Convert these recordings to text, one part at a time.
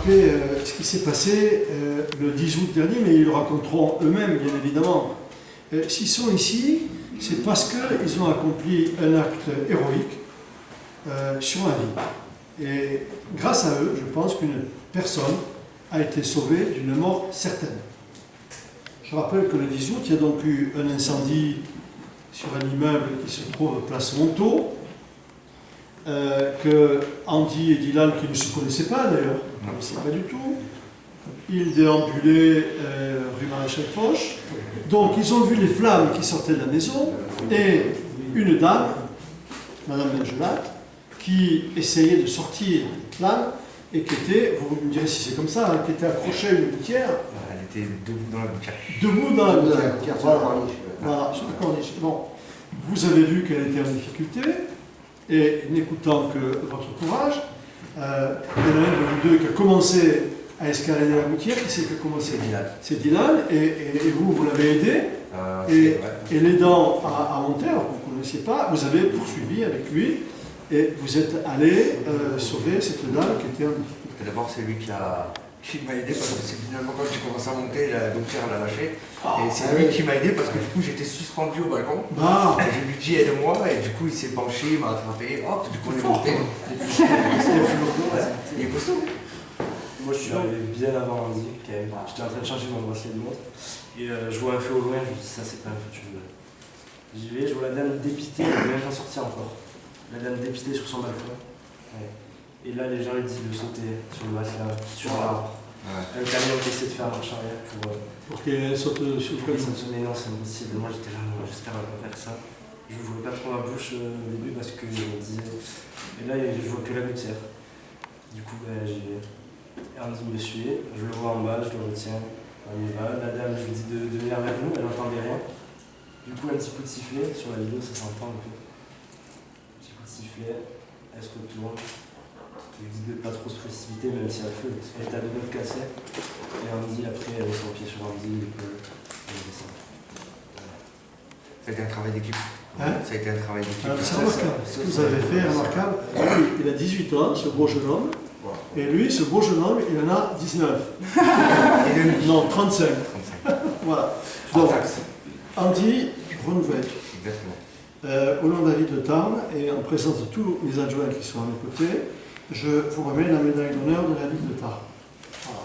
rappeler ce qui s'est passé le 10 août dernier, mais ils le raconteront eux-mêmes, bien évidemment. S'ils sont ici, c'est parce qu'ils ont accompli un acte héroïque sur la vie. Et grâce à eux, je pense qu'une personne a été sauvée d'une mort certaine. Je rappelle que le 10 août, il y a donc eu un incendie sur un immeuble qui se trouve place Montaut, que Andy et Dylan, qui ne se connaissaient pas d'ailleurs, ne connaissaient pas du tout, ils déambulaient rue Maréchal Foch. Donc ils ont vu les flammes qui sortaient de la maison et une dame, Madame Benjelat, qui essayait de sortir des flammes et qui était, vous me direz si c'est comme ça, hein, qui était accrochée à une gouttière. Elle était debout dans la gouttière. Debout dans la gouttière. Voilà, sur la corniche. Bon, vous avez vu qu'elle était en difficulté, et n'écoutant que votre courage, il y en a un de vous deux qui a commencé à escalader la gouttière. Qui c'est qui a commencé? C'est Dylan, et vous l'avez aidé, et l'aidant à monter, alors que vous ne connaissiez pas, vous avez poursuivi avec lui, et vous êtes allé sauver cette dame qui était en difficulté. D'abord, c'est lui qui m'a aidé parce que c'est finalement quand j'ai commencé à monter, la gouttière l'a lâché. Et c'est lui qui m'a aidé parce que du coup j'étais suspendu au balcon. Et je lui ai dit aide-moi et du coup il s'est penché, il m'a attrapé, hop, du coup on est monté. Il est costaud. Moi je suis arrivé bien avant Andy, j'étais en train de changer mon bracelet de montre. Et je vois un feu au loin, je me dis ça c'est pas un feu de cheval. J'y vais, je vois la dame dépitée, elle n'est même pas sortie encore. La dame dépitée sur son balcon. Ouais. Et là, les gens lui disent de sauter sur le matelas, sur l'arbre. Un camion qui essaie de faire marche arrière pour qu'elle saute sur le camion. Mais non, c'est impossible. Moi, j'étais là, j'espère qu'elle va pas faire ça. Je ne voulais pas trop ma bouche au début parce que je me disais. Et là, je vois que la gouttière. Du coup, j'y vais. Andy me suit, je le vois en bas, je le retiens. On y va. La dame, je lui dis de venir vers nous, elle n'entendait rien. Du coup, un petit coup de sifflet sur la vidéo, ça s'entend un peu. Sifflet, elle se retourne, je lui dis de ne pas trop se précipiter même si elle a feu, elle est à 2 mètres cassés, et Andy après elle met son pied sur Andy, l'épaule, et elle descend. Ça a été un travail d'équipe. Hein? Ça a été un travail d'équipe. C'est remarquable, ce que vous avez fait est remarquable. Il a 18 ans, ce beau jeune homme, et lui, ce beau jeune homme, il en a 19. Non, 35. Voilà. Donc, Andy Renouvel. Exactement. Au nom de la ville de Tarbes et en présence de tous les adjoints qui sont à mes côtés, je vous remets la médaille d'honneur de la ville de Tarbes. Voilà.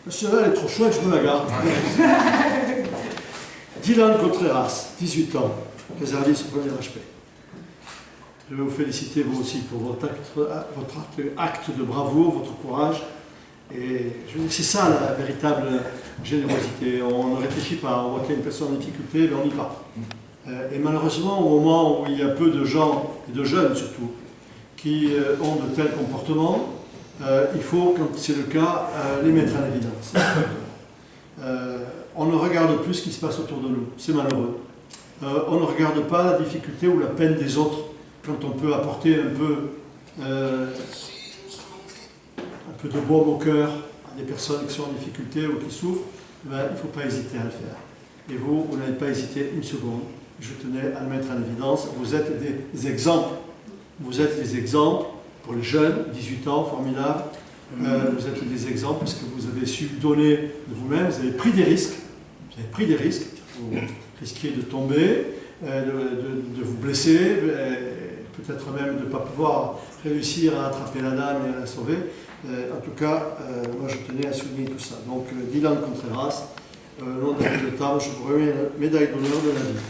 Le cheval est trop chouette, je me la garde. Dylan Contreras, 18 ans, réserviste au premier HP. Je vais vous féliciter vous aussi pour votre acte de bravoure, votre courage. Et c'est ça la véritable générosité. On ne réfléchit pas, on voit qu'il y a une personne en difficulté, mais on y va. Et malheureusement, au moment où il y a peu de gens, et de jeunes surtout, qui ont de tels comportements, il faut, quand c'est le cas, les mettre en évidence. On ne regarde plus ce qui se passe autour de nous, c'est malheureux. On ne regarde pas la difficulté ou la peine des autres. Quand on peut apporter un peu de baume au cœur à des personnes qui sont en difficulté ou qui souffrent, ben, il ne faut pas hésiter à le faire. Et vous n'avez pas hésité une seconde. Je tenais à le mettre en évidence. Vous êtes des exemples. Vous êtes des exemples pour les jeunes, 18 ans, formidables. Vous êtes des exemples parce que vous avez su donner de vous-même. Vous avez pris des risques. Vous avez pris des risques. Vous risquiez de tomber, de vous blesser. Peut-être même de ne pas pouvoir réussir à attraper la dame et à la sauver. En tout cas, moi je tenais à souligner tout ça. Donc, Dylan Contreras, nom de la ville de Tarbes, je vous remets la médaille d'honneur de la ville.